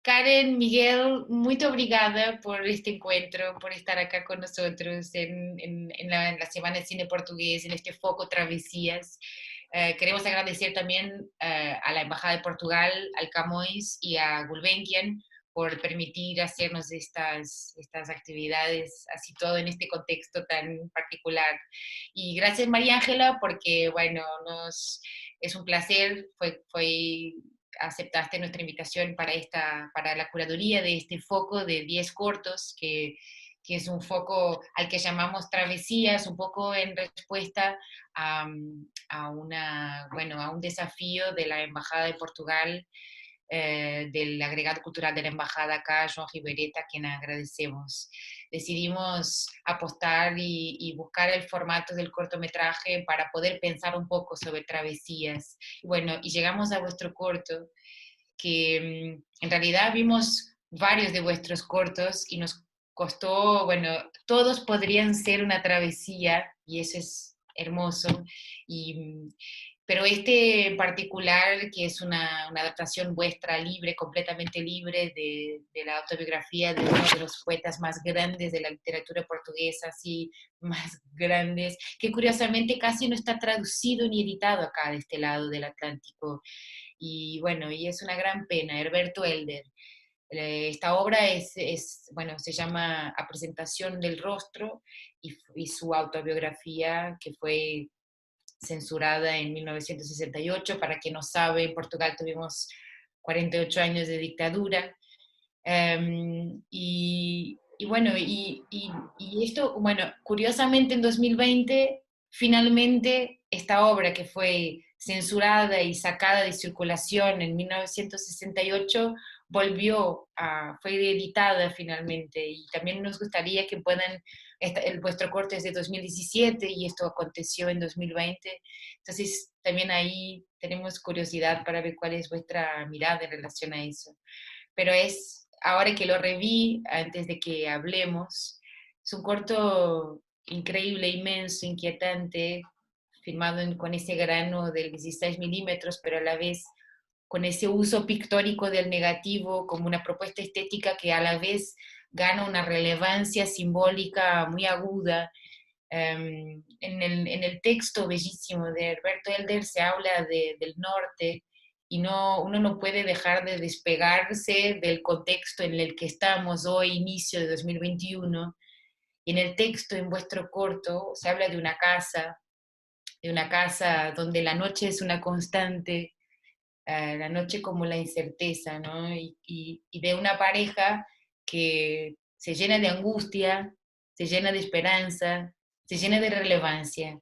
Karen, Miguel, muito obrigada por este encuentro, por estar acá con nosotros en la Semana de Cine Portugués, en este foco Travesías. Queremos agradecer también a la Embajada de Portugal, al Camões y a Gulbenkian por permitir hacernos estas actividades, así todo en este contexto tan particular. Y gracias María Ángela, porque bueno, es un placer, fue aceptaste nuestra invitación para la curaduría de este foco de 10 cortos, que es un foco al que llamamos Travesías, un poco en respuesta a un desafío de la Embajada de Portugal, del agregado cultural de la embajada acá, João Ribereta, a quien agradecemos. Decidimos apostar y buscar el formato del cortometraje para poder pensar un poco sobre travesías. Bueno, y llegamos a vuestro corto, que en realidad vimos varios de vuestros cortos y nos costó, bueno, todos podrían ser una travesía y eso es hermoso. Y, pero este en particular, que es una adaptación vuestra libre, completamente libre de la autobiografía de uno de los poetas más grandes de la literatura portuguesa, así más grandes, que curiosamente casi no está traducido ni editado acá de este lado del Atlántico. Y bueno, y es una gran pena, Herberto Helder. Esta obra bueno, se llama A presentación del rostro y su autobiografía que fue censurada en 1968. Para quien no sabe, en Portugal tuvimos 48 años de dictadura. Y bueno, y esto, bueno, curiosamente en 2020, finalmente esta obra que fue censurada y sacada de circulación en 1968 fue editada finalmente, y también nos gustaría que puedan, vuestro corte es de 2017 y esto aconteció en 2020, entonces también ahí tenemos curiosidad para ver cuál es vuestra mirada en relación a eso. Pero ahora que lo reví, antes de que hablemos, es un corto increíble, inmenso, inquietante, filmado con ese grano del 16 milímetros, pero a la vez con ese uso pictórico del negativo como una propuesta estética que a la vez gana una relevancia simbólica muy aguda. En el texto bellísimo de Herberto Helder se habla del norte, y uno no puede dejar de despegarse del contexto en el que estamos hoy, inicio de 2021. Y en el texto, en vuestro corto, se habla de una casa donde la noche es una constante, la noche como la incerteza, ¿no? Y de una pareja que se llena de angustia, se llena de esperanza, se llena de relevancia.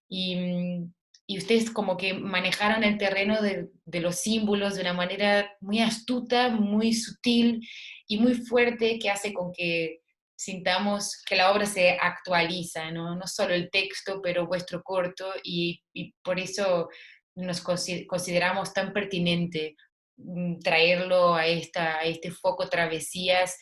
Y, y ustedes como que manejaron el terreno de los símbolos de una manera muy astuta, muy sutil y muy fuerte, que hace con que sintamos que la obra se actualiza, ¿no? No solo el texto, pero vuestro corto, y por eso nos consideramos tan pertinente traerlo a este foco Travesías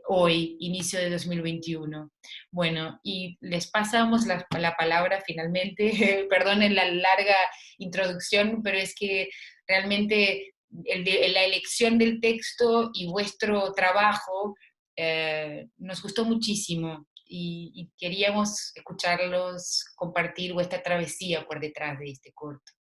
hoy, inicio de 2021. Bueno, y les pasamos la palabra finalmente. Perdonen la larga introducción, pero es que realmente la elección del texto y vuestro trabajo nos gustó muchísimo, y queríamos escucharlos compartir vuestra travesía por detrás de este corto.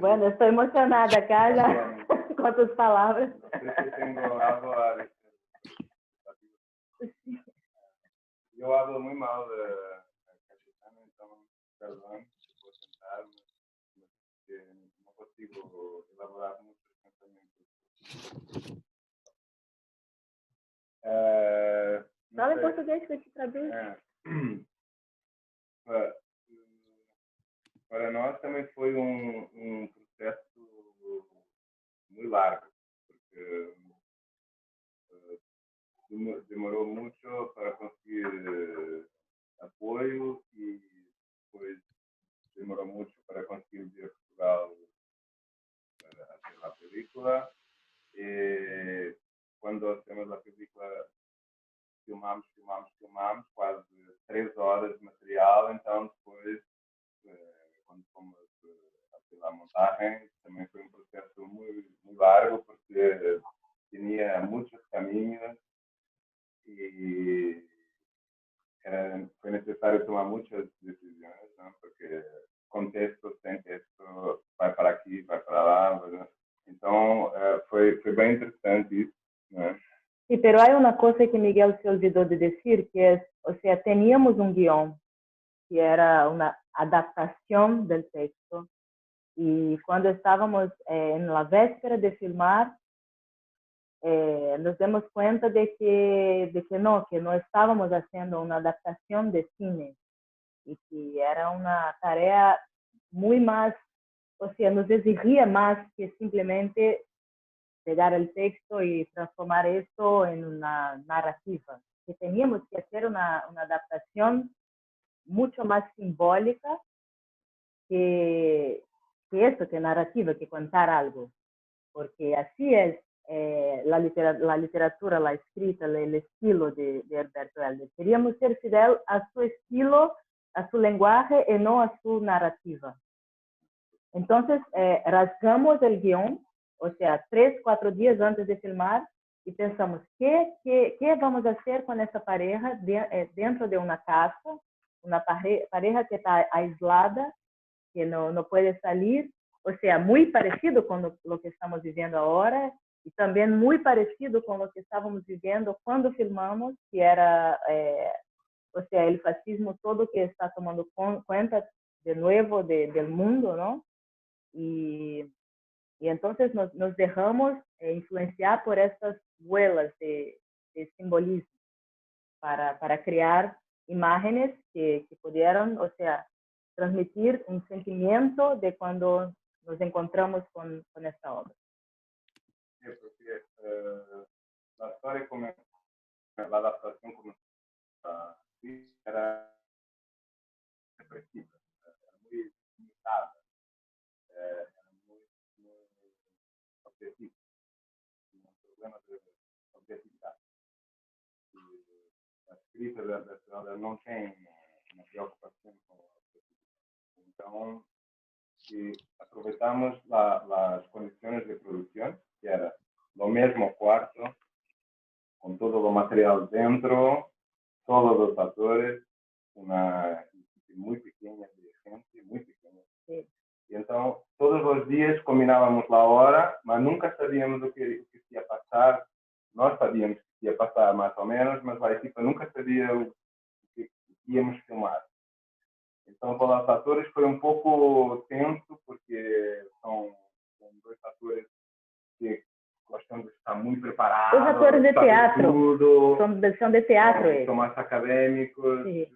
Bueno, estoy emocionada, Carla, con tus palabras. Tengo algo a decir. Yo hablo muy mal de castellano, entonces, perdón, puedo sentarme, que no consigo elaborar muchos pensamientos. Fala em português que eu te traduzo. Para nós também foi um processo muito largo, porque demorou muito para conseguir apoio e depois demorou muito para conseguir vir a Portugal para hacer a película. E quando hacemos a película filmamos quase 3 horas de material, então depois cuando fomos hacer la montaje, también fue un proceso muy largo porque tenía muchos caminos y fue necesario tomar muchas decisiones, ¿no? Porque contexto, sem texto, vai para aqui, vai para lá, ¿verdad? Então, foi bem interessante isso, né? Sí, pero hay una cosa que Miguel se olvidó de decir, que es, o sea, teníamos un guión que era una adaptación del texto, y cuando estábamos en la véspera de filmar, nos dimos cuenta de que no estábamos haciendo una adaptación de cine, y que era una tarea muy más, o sea, nos exigía más que simplemente pegar el texto y transformar esto en una narrativa. Que teníamos que hacer una adaptación mucho más simbólica que eso, que narrativa, que contar algo. Porque así es la literatura, la escrita, el estilo de Alberto Helder. Queríamos ser fidel a su estilo, a su lenguaje y no a su narrativa. Entonces, rasgamos el guión, o sea, 3, 4 días antes de filmar, y pensamos, ¿qué vamos a hacer con esta pareja dentro de una casa? Una pareja que está aislada, que no puede salir, o sea, muy parecido con lo que estamos viviendo ahora, y también muy parecido con lo que estábamos viviendo cuando filmamos, que era, o sea, el fascismo todo que está tomando cuenta de nuevo del mundo, ¿no? Y entonces nos dejamos influenciar por estas vuelas de simbolismo para crear imágenes que pudieran, o sea, transmitir un sentimiento de cuando nos encontramos con esta obra. Sí, porque la historia comenzó, la adaptación comenzó así, era depresiva, era muy limitada, era muy objetiva, un problema de objetividad. Y la escrita da não tem uma preocupação com a objetividade. Então, aproveitamos las condiciones de producción, que era lo mismo cuarto, con todo lo material dentro, todos los actores, una equipe muy pequeña de gente, muy pequeña. Sí. Y entonces, todos los días combinábamos la hora, pero nunca sabíamos lo que iba a pasar. Nós sabíamos que ia passar mais ou menos, mas a equipa nunca sabia o que íamos filmar. Então, para os atores foi um pouco tenso, porque são dois atores que gostam de estar muito preparados. Os atores de teatro. Tudo, são de teatro. São mais acadêmicos. Sí.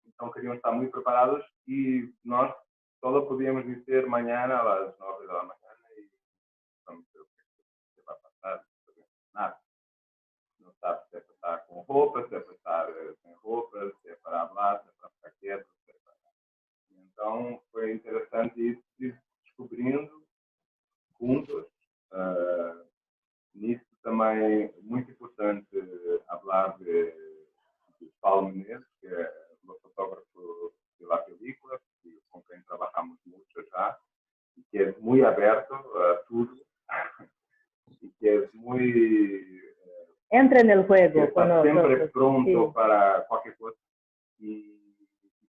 Então, queriam estar muito preparados e nós só podíamos dizer amanhã às 9 da manhã e vamos ver o que vai passar. Nada. Não sabe se é para estar com roupa, se é para estar sem roupa, se é para falar, se é para ficar quieto, se é para... Então, foi interessante ir descobrindo juntos. Nisso também muito importante falar de Paulo Menezes, que é o fotógrafo da película, com quem trabalhamos muito já, e que é muito aberto a tudo, e que é muito... Entra no juego. Está sempre pronto para qualquer coisa. E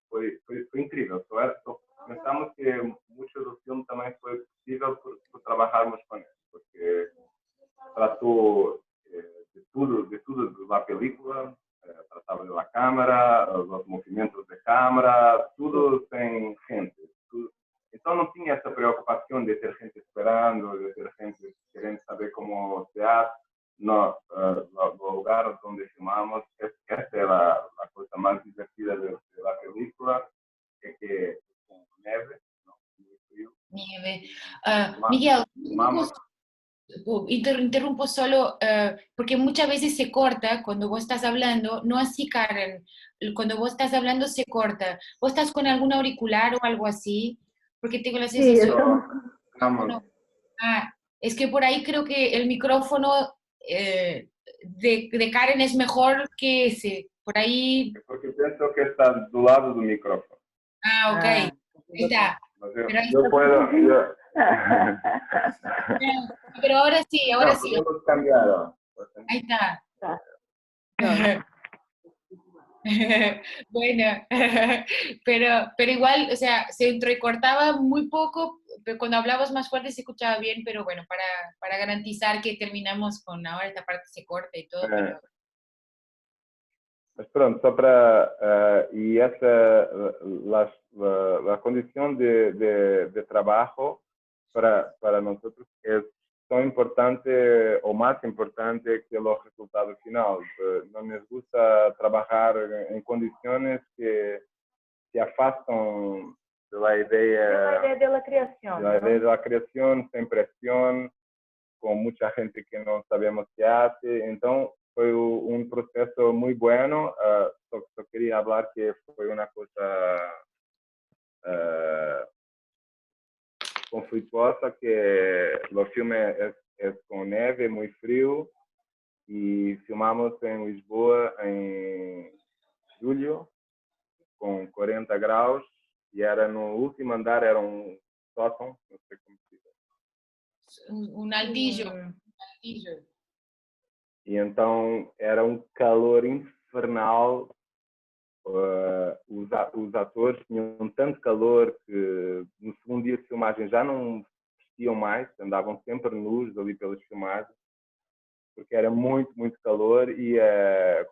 foi incrível. Pensamos que muito do filme também foi possível por trabalharmos com ele, porque tratou de tudo da película, tratava da câmera, dos movimentos da câmera, tudo sem gente. Então não tinha essa preocupação de ter gente esperando, de ter gente querendo saber como se hace. No lugar donde filmamos, esta es la cosa más divertida de la película, que con nieve, ¿no? Muy frío. Nieve. Miguel, interrumpo solo porque muchas veces se corta cuando vos estás hablando, no así Karen, cuando vos estás hablando se corta. ¿Vos estás con algún auricular o algo así? Porque tengo la sensación... No. Es que por ahí creo que el micrófono de Karen es mejor que ese, por ahí... Porque pienso que está do lado do micrófono. Ah, ok. Ahí Ah, está. Mas Pero, eu puedo... pero ahora sí, ahora Não, sí. podemos cambiar. Ahí está. tá. Pronto. Bueno, pero igual, o sea, se entrecortaba muy poco, pero cuando hablabas más fuerte se escuchaba bien, pero bueno, para garantizar que terminamos con ahora esta parte se corta y todo, pero... Mas pronto, só para... e essa, a condição de trabalho para nós é tão importante ou mais importante que o resultado final. Não nos gusta trabalhar em condições que se afastam da ideia da criação. da ideia da criação, sem pressão, com muita gente que não sabemos o que hace. Então, foi um processo muito bueno. Só queria falar que foi uma coisa conflituosa, que o filme é com neve, muito frio, e filmamos em Lisboa em julho, com 40 graus, e era no último andar, era um sótão, não sei como se diz. Un altillo, un altillo. E então era um calor infernal. Os atores tinham tanto calor que no segundo dia de filmagem já não vestiam mais, andavam sempre nus ali pelas filmagens, porque era muito, muito calor. E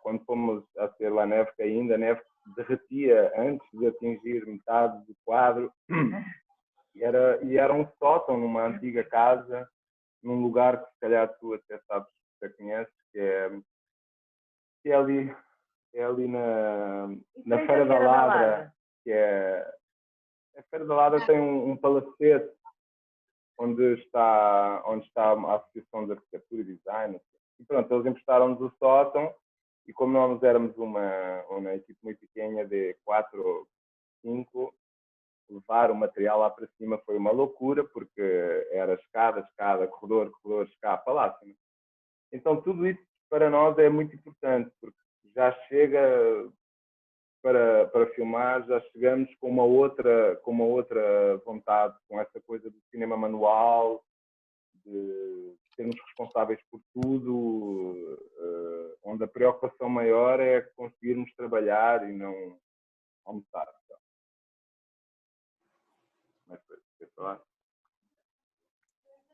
quando fomos a ser lá neve caindo, a neve derretia antes de atingir metade do quadro. E era um sótão numa antiga casa, num lugar que se calhar tu até sabes, já conheces, que é ali na Feira da Ladra, que a Feira da Ladra tem um palacete onde está a Associação de Arquitetura e Design. E pronto, eles emprestaram-nos o sótão, e como nós éramos uma equipe muito pequena de 4 ou 5, levar o material lá para cima foi uma loucura, porque era escada, corredor, escada, palácio. Então tudo isso para nós é muito importante, porque já chega para filmar, já chegamos com uma outra vontade, com essa coisa do cinema manual, de sermos responsáveis por tudo, onde a preocupação maior é conseguirmos trabalhar e não almoçar.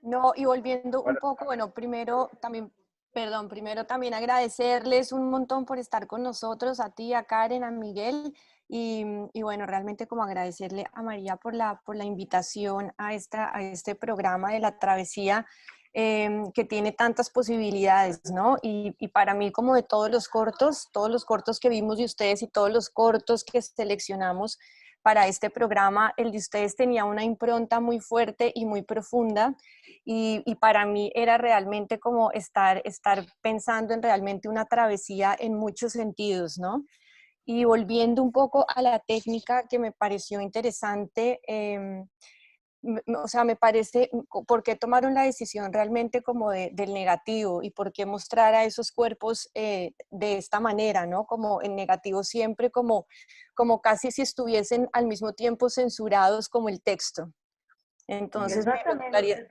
No, y volviendo un poco, bueno, primero también, perdón, primero también agradecerles un montón por estar con nosotros, a ti, a Karen, a Miguel, y bueno, realmente como agradecerle a María por la invitación a este programa de la travesía, que tiene tantas posibilidades, ¿no? Y para mí, como de todos los cortos que vimos de ustedes y todos los cortos que seleccionamos para este programa, el de ustedes tenía una impronta muy fuerte y muy profunda, y para mí era realmente como estar pensando en realmente una travesía en muchos sentidos, ¿no? Y volviendo un poco a la técnica que me pareció interesante, o sea, me parece, ¿por qué tomaron la decisión realmente como del negativo y por qué mostrar a esos cuerpos de esta manera, ¿no? Como en negativo siempre, como casi si estuviesen al mismo tiempo censurados como el texto. Entonces, me gustaría...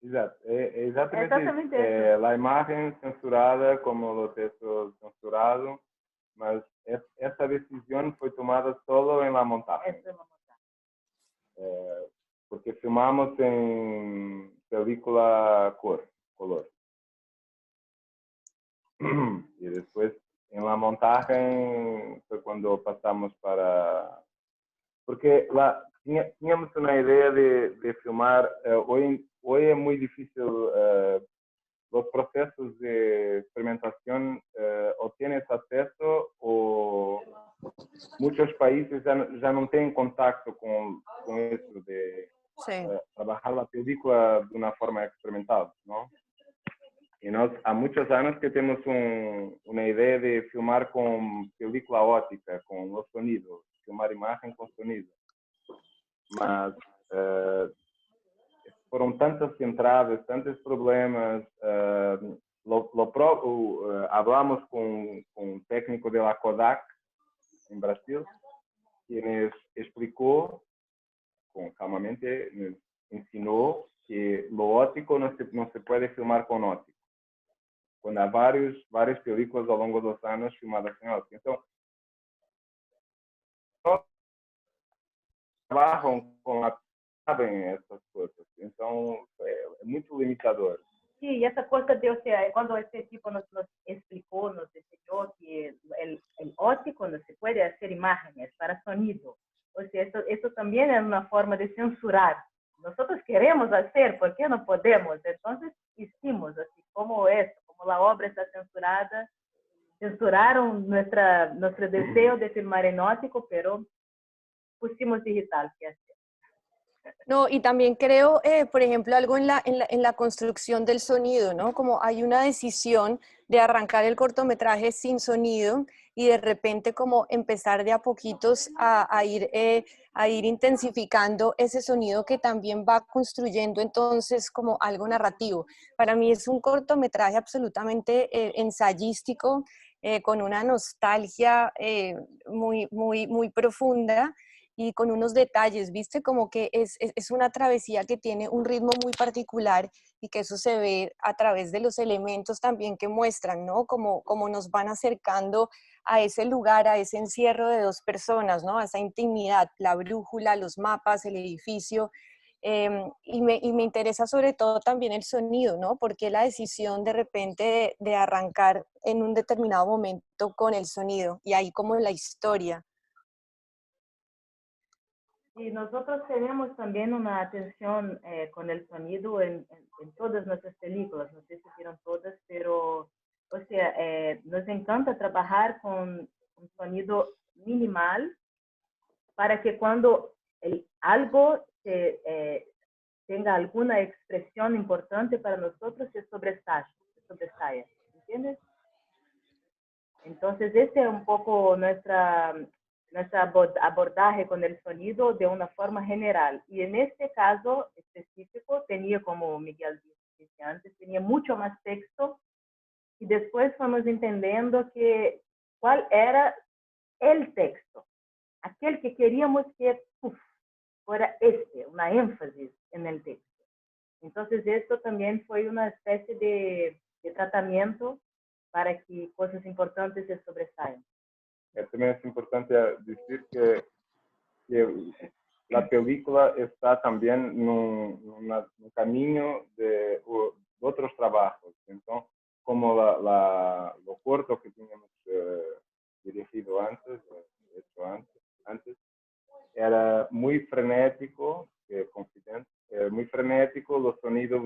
Exato, é exatamente isso. A imagem censurada como o texto censurado, mas essa decisão foi tomada só em la montagem. Porque filmamos em película color. E depois, em la montagem, foi quando passamos para... Porque lá tínhamos uma ideia de filmar... Hoy es muy difícil, los procesos de experimentación o tienes acceso o muchos países ya no tienen contacto con eso de trabajar la película de una forma experimental, ¿no? Y há muchos años que tenemos una idea de filmar con película óptica, con los sonidos, filmar imagen con sonido. Mas foram tantas entradas, tantos problemas. Hablamos com um técnico da Kodak en Brasil, quien explicó con calmamente, nos ensinó que lo óptico no se puede filmar con óptico. Quando há várias películas ao longo dos anos filmadas em óptico. Então, trabalham com a sabem essas coisas. Então, é muito limitador. Sí, y esa cosa de, o sea, cuando este tipo nos explicó, nos enseñó que el óptico no se puede hacer imágenes para sonido. O sea, eso también es una forma de censurar. Nosotros queremos hacer, ¿por qué no podemos? Entonces hicimos así, como eso, como la obra está censurada, censuraron nuestro deseo de filmar en óptico, pero pusimos digital, ¿qué hacer? No, y también creo, por ejemplo, algo en la construcción del sonido, ¿no? Como hay una decisión de arrancar el cortometraje sin sonido y de repente como empezar de a poquitos a ir intensificando ese sonido que también va construyendo entonces como algo narrativo. Para mí es un cortometraje absolutamente ensayístico, con una nostalgia muy profunda y con unos detalles, ¿viste? Como que es una travesía que tiene un ritmo muy particular y que eso se ve a través de los elementos también que muestran, ¿no? Como nos van acercando a ese lugar, a ese encierro de dos personas, ¿no? A esa intimidad, la brújula, los mapas, el edificio. Y me interesa sobre todo también el sonido, ¿no? Porque la decisión de repente de arrancar en un determinado momento con el sonido y ahí como la historia. Y nosotros tenemos también una atención con el sonido en todas nuestras películas, no sé si vieron todas, pero, o sea, nos encanta trabajar con un sonido minimal para que cuando algo tenga alguna expresión importante para nosotros se sobresalga, ¿entiendes? Entonces, este es un poco nuestra abordaje con el sonido de una forma general. Y en este caso específico tenía, como Miguel dice antes, tenía mucho más texto y después fuimos entendiendo cuál era el texto, aquel que queríamos que fuera una énfasis en el texto. Entonces esto también fue una especie de tratamiento para que cosas importantes se sobresalgan. Também é importante dizer que a película está também no caminho de outros trabalhos. Então, como o corto que tínhamos dirigido antes, era muito frenético, confidente, muy frenético, los sonidos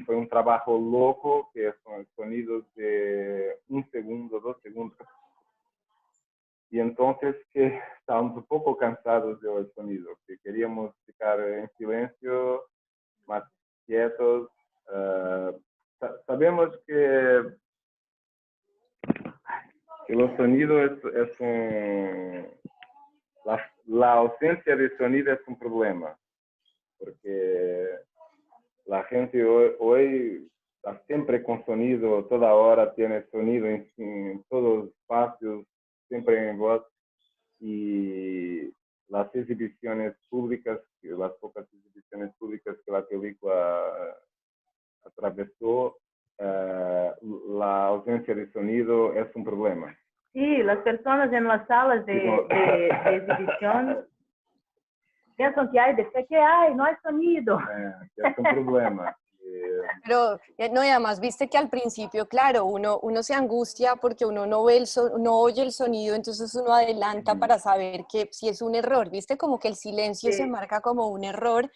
fue un trabajo loco, que son sonidos de 1 segundo, 2 segundos. Y entonces que estábamos un poco cansados del sonido, que queríamos ficar en silencio, más quietos. Sabemos que los sonidos la ausencia de sonido es un problema, porque la gente hoy está siempre con sonido, toda hora tiene sonido en todos los espacios, siempre en voz, y las exhibiciones públicas, las pocas exhibiciones públicas que la película atravesó, la ausencia de sonido es un problema. Sí, las personas en las salas de exhibición piensan que no hay sonido. Es un problema. Pero, no, y además, viste que al principio, claro, uno se angustia porque uno no oye el sonido, entonces uno adelanta para saber que si es un error, viste, como que el silencio se marca como un error,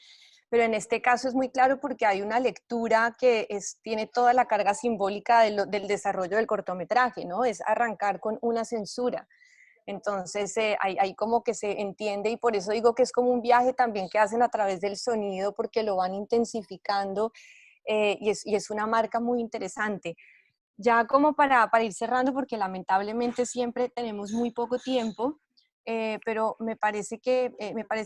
pero en este caso es muy claro porque hay una lectura que tiene toda la carga simbólica del desarrollo del cortometraje, ¿no? Es arrancar con una censura. Entonces, ahí como que se entiende y por eso digo que es como un viaje también que hacen a través del sonido porque lo van intensificando. Y es una marca muy interesante. Ya como para ir cerrando, porque lamentablemente siempre tenemos muy poco tiempo, pero me parece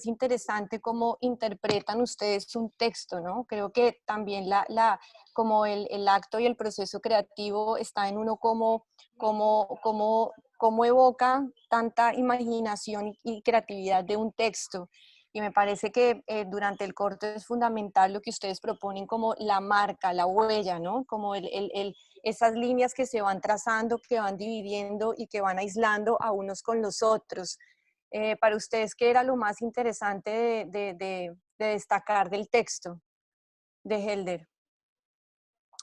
interesante cómo interpretan ustedes un texto, ¿no? Creo que también como el acto y el proceso creativo está en uno como cómo evoca tanta imaginación y creatividad de un texto. Y me parece que durante el corto es fundamental lo que ustedes proponen como la marca, la huella, ¿no? Como esas líneas que se van trazando, que van dividiendo y que van aislando a unos con los otros. Para ustedes, ¿qué era lo más interesante de destacar del texto de Helder?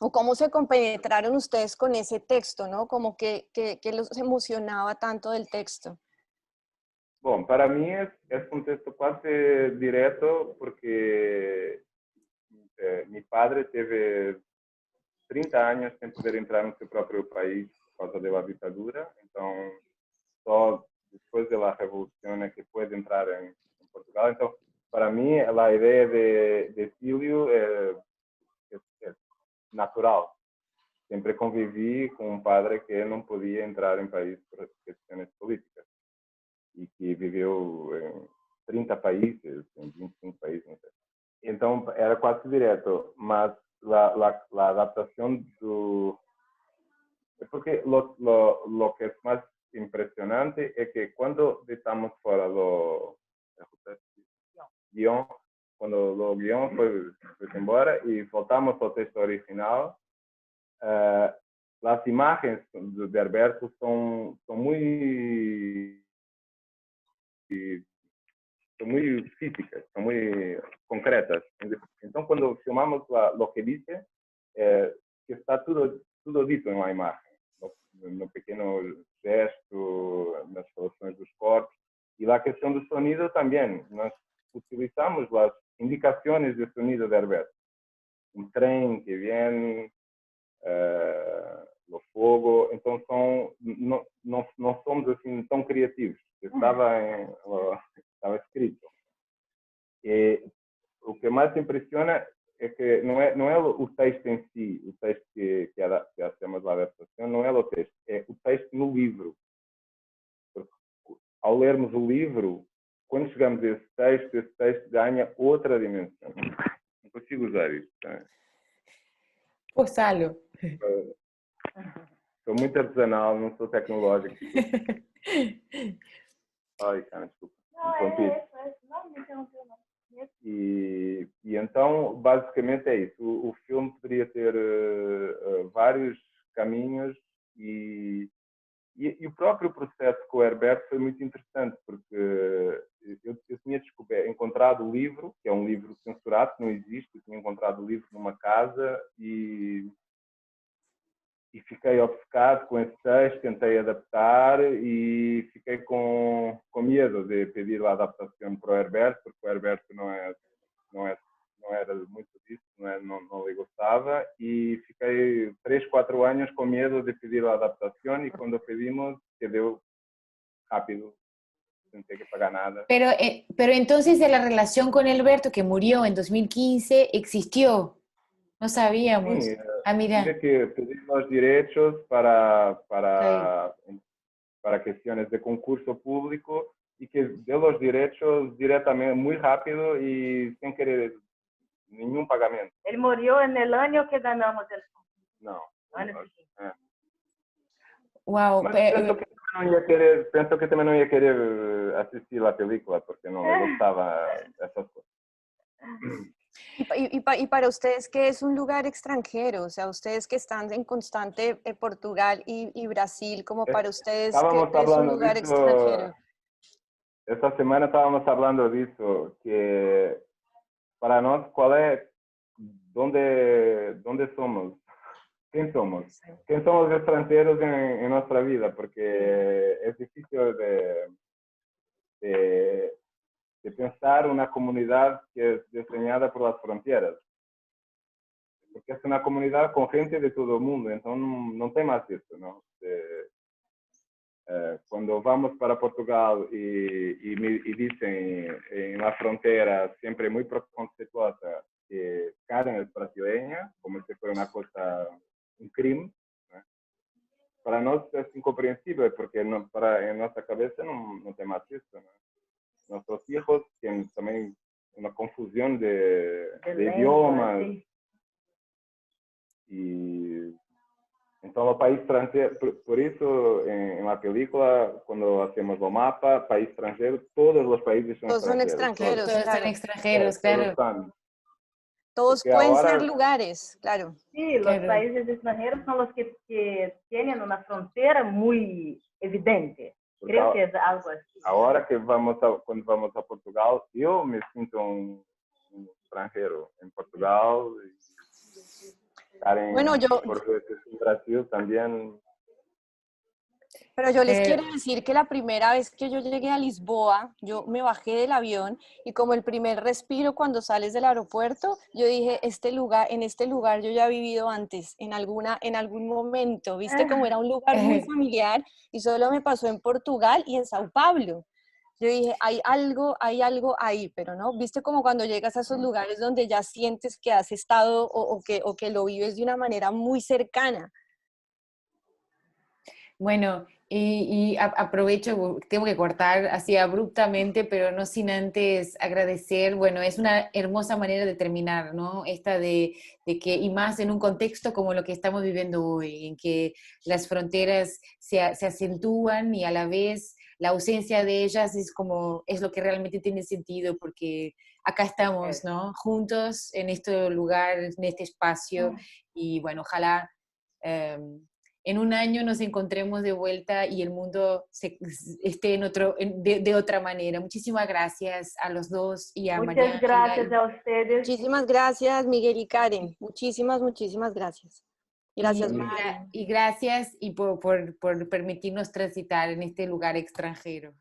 ¿O cómo se compenetraron ustedes con ese texto, ¿no? Como que los emocionaba tanto del texto. Bom, para mí es un texto casi directo porque mi padre teve 30 años sin poder entrar en su propio país por causa de la dictadura. Entonces, só después de la revolución es que puede entrar en Portugal. Entonces, para mí la idea de Filio es natural. Siempre conviví con un padre que no podía entrar en país por cuestiones políticas y que vivió en 30 países, en 25 países, no sé. Então, era quase direto, mas a adaptação do... Porque lo que es más impresionante es que cuando estamos fuera do guión, cuando lo guión fue embora y voltamos al texto original, las imágenes de Alberto son muy físicas, son muy concretas. Entonces, cuando filmamos lo que dice, que está tudo dito en la imagen, no pequeño gesto, nas relações dos corpos. Y la cuestión del sonido también. Nos utilizamos las indicaciones de sonido de Alberto. Un tren que viene, o fogo. Então, não somos assim tão criativos. Estava escrito. E o que mais impressiona é que não é o texto em si, o texto que hacemos a adaptação, não é o texto, é o texto no livro. Porque, ao lermos o livro, quando chegamos a esse texto ganha outra dimensão. Não consigo usar isto. Tá? Posalo. Sou muito artesanal, não sou tecnológico. Ai, cara, desculpa. Não me interrompeu, não. E então, basicamente é isso. O filme poderia ter vários caminhos e o próprio processo com o Herberto foi muito interessante, porque eu tinha encontrado o livro, que é um livro censurado, que não existe. Eu tinha encontrado o livro numa casa e fiquei obcecado com esse texto, tentei adaptar e fiquei com medo de pedir a adaptação para o Herberto, porque o Herberto não era muito disso, não lhe gostava, e fiquei 3, 4 anos com medo de pedir a adaptação e quando pedimos, quedó rápido, sin tener que pagar nada. Pero entonces la relación con Alberto, que murió en 2015, existió. No sabíamos. Sí, mira. Tiene que pedir los derechos para cuestiones de concurso público y que dio los derechos directamente, muy rápido y sin querer ningún pagamento. Él murió en el año que ganamos el concurso. No. Wow. Pienso que también no iba a querer asistir a la película porque no le gustaba esas cosas. Y para ustedes, ¿qué es un lugar extranjero? O sea, ustedes que están en constante Portugal y Brasil, como para ustedes, ¿qué es un lugar extranjero? Esta semana estábamos hablando de eso, que para nosotros, ¿dónde somos? ¿Quién somos? ¿Quién somos extranjeros en nuestra vida? Porque es difícil de pensar una comunidad que es diseñada por las fronteras. Porque es una comunidad con gente de todo el mundo, entonces no tem más eso, ¿no? Cuando vamos para Portugal y dicen en la frontera siempre muy preconceituosa que Karen es brasileña, como si fuera una cosa, un crimen, ¿no? Para nosotros es incomprensible porque en nuestra cabeza no tem más eso, ¿no? Nuestros hijos tienen también una confusión de idiomas. Y Então, o país estrangeiro, por isso, em la película, quando hacemos o mapa, país estrangeiro, todos os países são Todos son estrangeiros. extranjeros, Todos son claro. extranjeros, Todos claro, están. Todos Porque pueden ser agora, lugares, claro. Sí, los claro. países extranjeros son los que tienen una frontera muy evidente. porque Creo que es algo así. agora que quando vamos a Portugal, eu me sinto um estrangeiro em Portugal. Karen, Bueno, por veces en Brasil también. pero yo les Eh, quiero decir que la primera vez que yo llegué a Lisboa, yo me bajé del avión y como el primer respiro cuando sales del aeropuerto, yo dije, en este lugar yo ya he vivido antes, en algún momento, viste como era un lugar muy familiar y solo me pasó en Portugal y en Sao Paulo. Yo dije, hay algo ahí, pero no, viste como cuando llegas a esos lugares donde ya sientes que has estado o que lo vives de una manera muy cercana. Bueno, aprovecho, tengo que cortar así abruptamente, pero no sin antes agradecer, bueno, es una hermosa manera de terminar, ¿no? Esta de que, y más en un contexto como lo que estamos viviendo hoy, en que las fronteras se acentúan y a la vez la ausencia de ellas es lo que realmente tiene sentido, porque acá estamos, ¿no? Juntos en este lugar, en este espacio, y bueno, ojalá... en un año nos encontremos de vuelta y el mundo esté de otra manera. Muchísimas gracias a los dos y a María Muchas Ángela. gracias a ustedes. Muchísimas gracias, Miguel y Karen. Muchísimas gracias. Gracias, Mari. Y gracias por permitirnos transitar en este lugar extranjero.